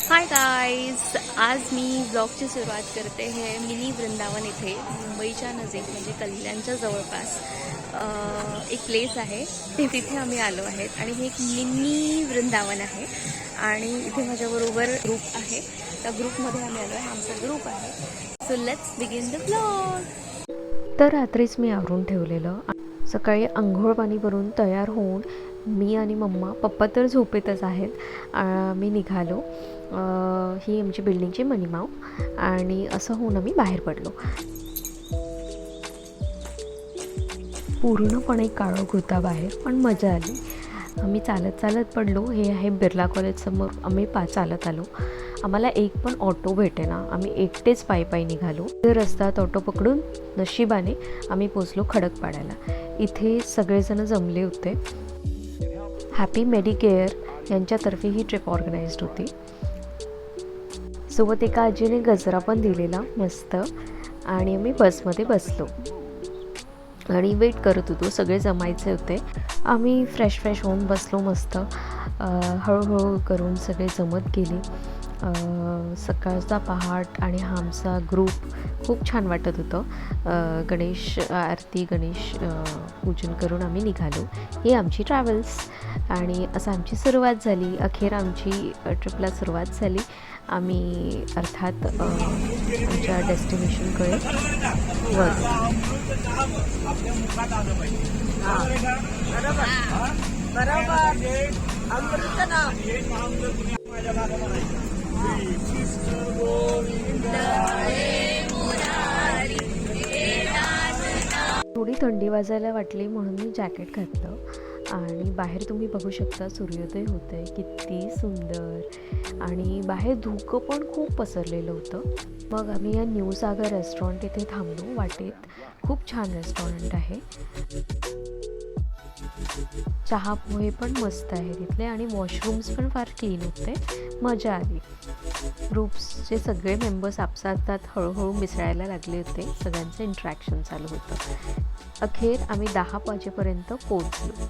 Hi guys, आज मी ब्लॉगची सुरुवात करते आहे मिनी वृंदावन इथे मुंबईच्या नजीक म्हणजे कल्याणच्या जवळपास एक प्लेस आहे तिथे आम्ही आलो आहेत आणि हे एक मिनी वृंदावन आहे आणि इथे माझ्याबरोबर ग्रुप आहे. त्या ग्रुपमध्ये आम्ही आलो आहे, आमचा ग्रुप आहे. So let's begin the blog. तर रात्रीच मी आवरून ठेवलेलं. सकाळी अंघोळ पाणी करून तयार होऊन मी आणि मम्मा, पप्पा तर झोपेतच आहेत, मी निघालो. ही आमची बिल्डिंगची मनीमाव आणि असं होऊन आम्ही बाहेर पडलो. पूर्णपणे काळोख होता बाहेर, पण मजा आली. आम्ही चालत चालत पडलो. हे आहे बिर्ला कॉलेजसमोर. आम्ही चालत आलो. आम्हाला एक पण ऑटो भेटेना. आम्ही एकटेच पायी निघालो. रस्त्यात ऑटो पकडून नशिबाने आम्ही पोचलो खडकपाड्याला. इथे सगळेजण जमले होते. हॅपी मेडिकेअर यांच्यातर्फे ही ट्रिप ऑर्गनाइज्ड होती. सोबत एका आजीने गजरा पण दिलेला मस्त. आणि आम्ही बसमध्ये बसलो आणि वेट करत होतो. सगळे जमायचे होते. आम्ही फ्रेश होऊन बसलो मस्त. हळूहळू करून सगळे जमत गेले. सकाळचा पहाट आणि हा आमचा ग्रुप खूप छान वाटत होतं. गणेश आरती, गणेश पूजन करून आम्ही निघालो. ही आमची ट्रॅव्हल्स आणि असं आमची सुरुवात झाली. अखेर आमची ट्रिपला सुरुवात झाली. आम्ही अर्थात आमच्या डेस्टिनेशनकडे थोडी थंडी वाजायला वाटली म्हणून मी जॅकेट घातलं. आणि बाहेर तुम्ही बघू शकता सूर्योदय होत आहे, किती सुंदर. आणि बाहेर धुकं पण खूप पसरलेलं होतं. मग आम्ही या न्यू सागर रेस्टॉरंट इथे थांबलो. वाटेत खूप छान रेस्टॉरंट आहे. चहा पोहे पण मस्त आहे तिथले आणि वॉशरूम्स पण फार क्लीन होते. मजा आली. ग्रुप्सचे सगळे मेंबर्स आपसात हळूहळू मिसळायला लागले होते. सगळ्यांचं इंट्रॅक्शन चालू होतं. अखेर आम्ही 10 वाजेपर्यंत पोहोचलो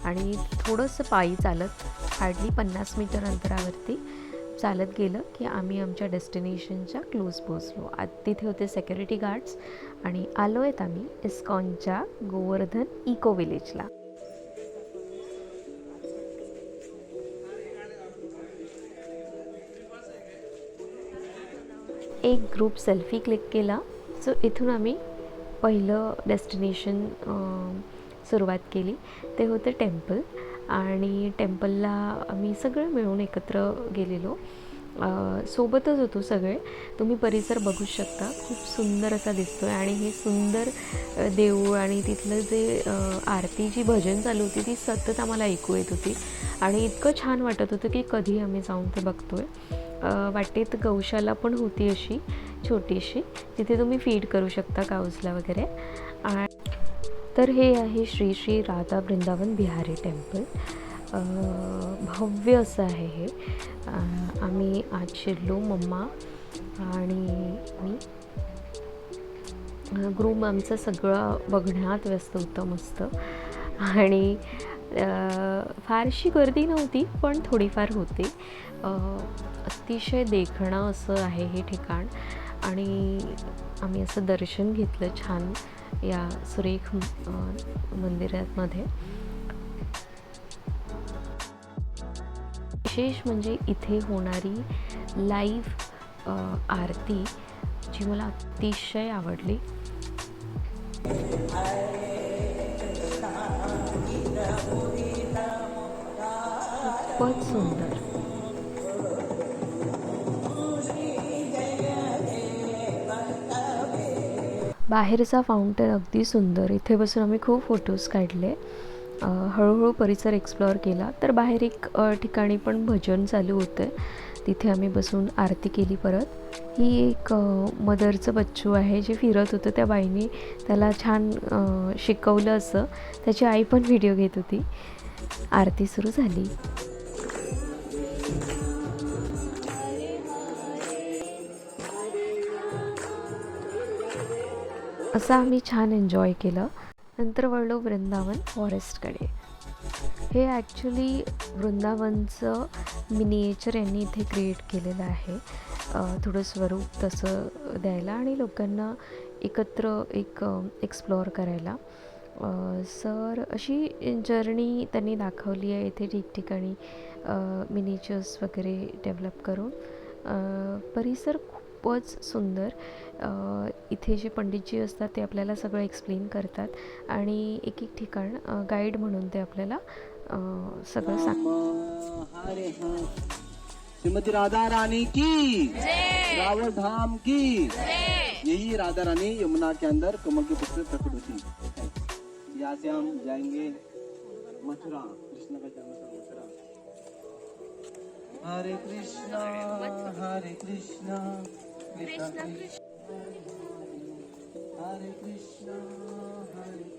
आणि थोडंसं पायी चालत हार्डली 50 मीटर अंतरावरती चालत गेलं की आम्ही आमच्या डेस्टिनेशनच्या क्लोज पोहोचलो. तिथे होते सेक्युरिटी गार्ड्स आणि आलो आहेत आम्ही इस्कॉनच्या गोवर्धन इको विलेजला. एक ग्रुप सेल्फी क्लिक केला. सो इथून आम्ही पहिलं डेस्टिनेशन सुरुवात केली. ते होतं टेम्पल आणि टेम्पलला आम्ही सगळं मिळून एकत्र गेलेलो. सोबतच होतो सगळे. तुम्ही परिसर बघू शकता, खूप सुंदर असा दिसतो आहे. आणि हे सुंदर देऊळ आणि तिथलं जे आरतीची भजन चालू होती ती सतत आम्हाला ऐकू येत होती आणि इतकं छान वाटत होतं की कधी आम्ही जाऊन ते बघतो आहे. वाटेत गौशाला पण होती अशी छोटीशी, तिथे तुम्ही फीड करू शकता काऊजला वगैरे. तर हे आहे श्री श्री राधा वृंदावन बिहारी टेम्पल. भव्य असं आहे हे. आम्ही आज शिरलो, मम्मा आणि मी. ग्रुप आमचं सगळं बघण्यात व्यस्त होतं मस्त. आणि फारशी गर्दी नव्हती पण थोडीफार होती. अतिशय देखणं असं आहे हे ठिकाण आणि आम्ही असं दर्शन घेतलं छान या सुरेख मंदिरामध्ये. विशेष म्हणजे इथे होणारी लाईव्ह आरती जी मला अतिशय आवडली. खूपच सुंदर. बाहेरचा फाउंटेन अगदी सुंदर. इथे बसून आम्ही खूप फोटोज काढले. हळूहळू परिसर एक्सप्लोअर केला. तर बाहेर एक ठिकाणी पण भजन चालू होतं. तिथे आम्ही बसून आरती केली परत. ही एक मदरचं बच्चू आहे जे फिरत होतं. त्या बाईने त्याला छान शिकवलं असं. त्याची आई पण व्हिडिओ घेत होती. आरती सुरू झाली. असं आम्ही छान एन्जॉय केलं. नंतर वळलो वृंदावन फॉरेस्टकडे. हे ॲक्च्युली वृंदावनचं मिनिएचर यांनी इथे क्रिएट केलेलं आहे, थोडं स्वरूप तसं द्यायला आणि लोकांना एकत्र एक एक्सप्लोअर करायला. सर अशी जर्नी त्यांनी दाखवली आहे इथे ठिकठिकाणी मिनिचर्स वगैरे डेव्हलप करून. परिसर खूपच सुंदर. इथे जे पंडितजी असतात ते आपल्याला सगळं एक्सप्लेन करतात आणि एक एक ठिकाण गाईड म्हणून ते आपल्याला सगळं सांगतात. श्रीमती राधा रानी की, रावण धाम की। यही राधा रानी यमुना के अंदर कमल के पुत्र प्रकट होती। यहाँ से हम जाएंगे मथुरा, कृष्ण का जन्म स्थान मथुरा। हरे कृष्णा हरे कृष्णा कृष्णा कृष्ण हरे कृष्णा हरे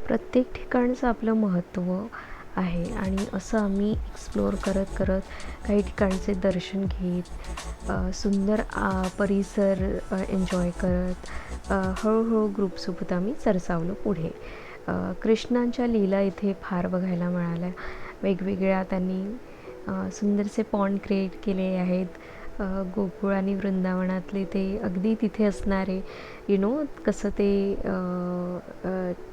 प्रत्येक ठिकाणचं आपलं महत्त्व आहे आणि असं आम्ही एक्सप्लोअर करत करत काही ठिकाणचे दर्शन घेत सुंदर परिसर एन्जॉय करत हळूहळू ग्रुपसोबत आम्ही सरसावलो पुढे. कृष्णांच्या लीला इथे फार बघायला मिळाल्या. वेगवेगळ्या त्यांनी सुंदरसे पॉन्ड क्रिएट केले आहेत. गोकुळ आणि वृंदावनातले ते अगदी तिथे असणारे कसं ते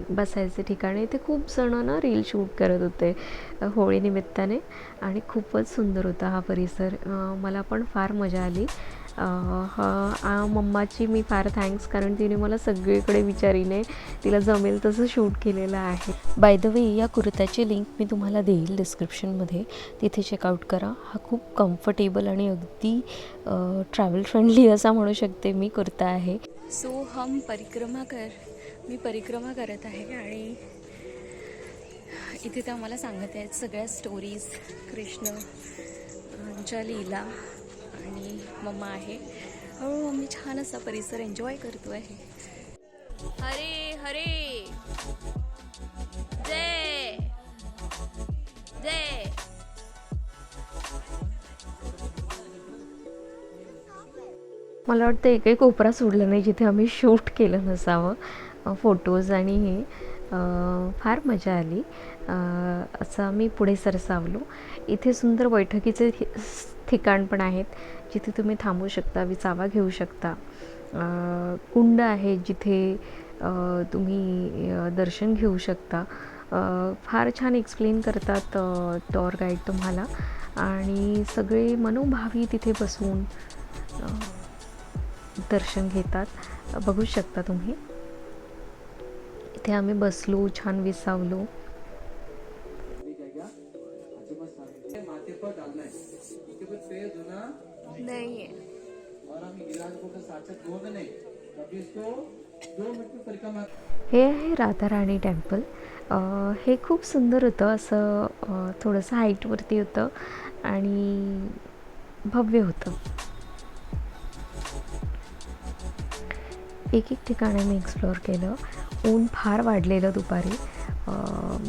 बसायचे ठिकाणी ते खूप जण ना रील शूट करत होते होळीनिमित्ताने आणि खूपच सुंदर होता हा परिसर. मला पण फार मजा आली. मम्माची मी फार थँक्स, कारण तिने मला सगळीकडे विचारीने तिला जमेल तसं शूट केलेलं आहे. बाय द वे, या कुर्त्याची लिंक मी तुम्हाला देईल डिस्क्रिप्शनमध्ये, तिथे चेकआउट करा. हा खूप कम्फर्टेबल आणि अगदी ट्रॅव्हल फ्रेंडली असा म्हणू शकते मी कुर्ता आहे. सो मी परिक्रमा करत आहे आणि इथे त्या मला सांगत आहेत सगळ्या स्टोरीज, कृष्णच्या लीला आणि मम्मा आहे. हळूहळू मी छान असा परिसर एन्जॉय करतो आहे. हरे हरे जय जय. मला वाटतं एकही कोपरा सोडला नाही जिथे आम्ही शूट केलं नसावं. फोटोज आणि हे फार मजा आली. असं आम्ही पुढे सरसावलो. इथे सुंदर बैठकीचे ठिकाण पण आहेत जिथे तुम्ही थांबू शकता, विसावा घेऊ शकता. कुंड आहे जिथे तुम्ही दर्शन घेऊ शकता. फार छान एक्सप्लेन करतात टूर गाईड तुम्हाला आणि सगळे मनोभावी तिथे बसून दर्शन घेतात. बघू शकता तुम्ही. इथे आम्ही बसलो, छान विसावलो. नाही हे आहे राधाराणी टेम्पल. हे खूप सुंदर होतं. असं थोडंसं हाईटवरती होतं आणि भव्य होतं. एक एक ठिकाणी मी एक्सप्लोअर केलं. ऊन फार वाढलेलं दुपारी.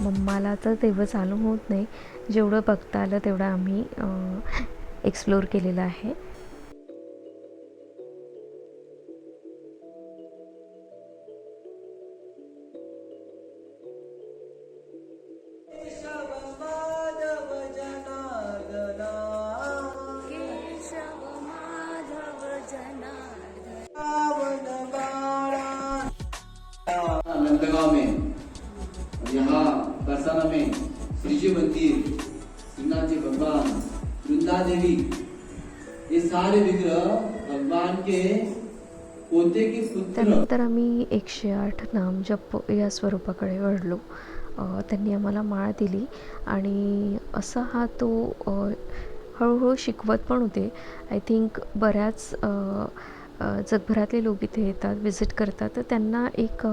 मम्माला तर तेवढं चालू होत नाही. जेवढं बघता आलं तेवढं आम्ही एक्सप्लोअर केलेलं आहे. नंदगांव में, यहाँ बरसाना में श्री जी मंदिर, श्रीनाथ जी भगवान, वृंदा देवी, ये सारे विग्रह भगवान के पोते के पुत्र. त्यानंतर आम्ही 108 नाम जप या स्वरूपाकडे वळलो. त्यांनी आम्हाला माळ दिली आणि असा हा तो हळूहळू शिकवत पण होते. आय थिंक बऱ्याच जगभरातले लोक इथे येतात, विजिट करतात, तर त्यांना एक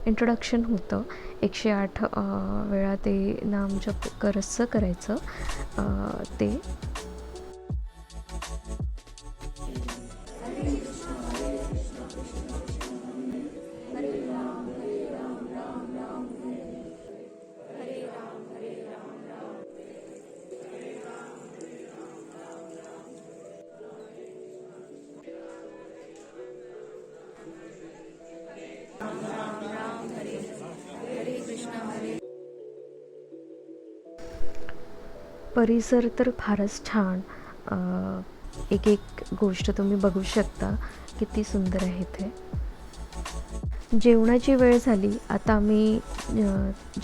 इंट्रोडक्शन होतं. 108 वेळा ते नाम जप कसं करायचं ते. परिसर तर फारच छान. एक एक गोष्ट तुम्ही बघू शकता, किती सुंदर आहे ते. जेवणाची वेळ झाली, आता आम्ही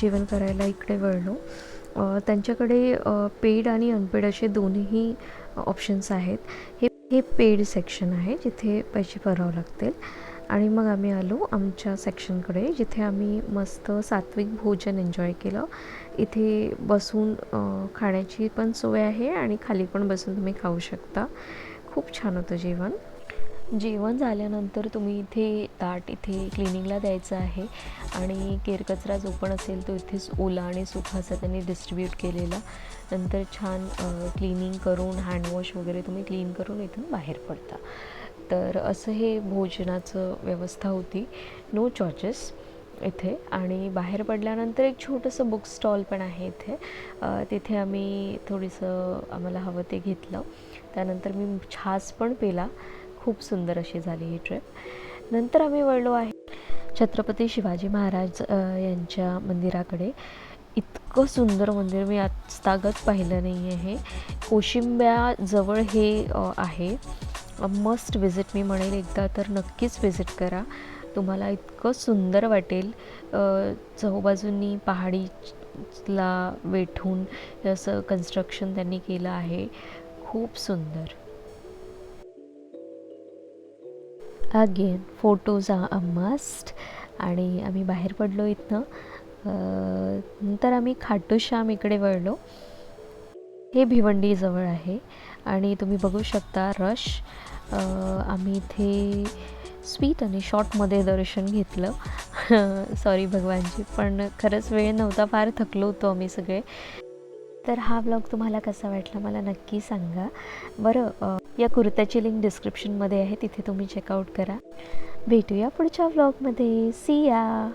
जेवण करायला इकडे वळलो. त्यांच्याकडे पेड आणि अनपेड असे दोन्ही ऑप्शन्स आहेत. हे पेड सेक्शन आहे, जिथे पैसे भरावे लागतील. आणि मग आम्ही आलो आमच्या सेक्शनकडे, जिथे आम्ही मस्त सात्विक भोजन एन्जॉय केलं. इथे बसून खाण्याची पण सोय आहे आणि खाली पण बसून तुम्ही खाऊ शकता. खूप छान होतं जेवण. जेवण झाल्यानंतर तुम्ही इथे क्लिनिंगला द्यायचं आहे आणि केरकचरा जो पण असेल तो इथेच ओला आणि सुका असा त्यांनी डिस्ट्रीब्यूट केलेला. नंतर छान क्लिनिंग करून हँडवॉश वगैरे तुम्ही क्लीन करून इथून बाहेर पडता. तर असं हे भोजनाचं व्यवस्था होती. नो चार्जेस इथे. आणि बाहेर पडल्यानंतर एक छोटंसं बुक स्टॉल पण आहे इथे. तिथे आम्ही थोडंसं आम्हाला हवं ते घेतलं. त्यानंतर मी छास पण पिला. खूप सुंदर अशी झाली ही ट्रिप. नंतर आम्ही वळलो आहे छत्रपती शिवाजी महाराज यांच्या मंदिराकडे. इतकं सुंदर मंदिर मी आजतागत पाहिलं नाही आहे. कोशिंब्याजवळ हे आहे. मस्ट विजिट मी म्हणेल, एकदा तर नक्कीच विजिट करा. तुम्हाला इतकं सुंदर वाटेल. चहूबाजूंनी पहाडीला वेठून असं कन्स्ट्रक्शन त्यांनी केलं आहे. खूप सुंदर. Again photos are must. आणि आम्ही बाहेर पडलो इथनं. नंतर आम्ही खाटू श्याम इकडे वळलो. हे भिवंडीजवळ आहे आणि तुम्ही बघू शकता रश. आम्ही इथे स्वीट आणि शॉर्टमध्ये दर्शन घेतलं. सॉरी भगवानजी, पण खरंच वेळ नव्हता, फार थकलो होतो आम्ही सगळे. तर हा व्लॉग तुम्हाला कसा वाटला मला नक्की सांगा बरं. या कुर्त्याची लिंक डिस्क्रिप्शनमध्ये आहे, तिथे तुम्ही चेकआउट करा. भेटूया पुढच्या व्लॉगमध्ये. सी या.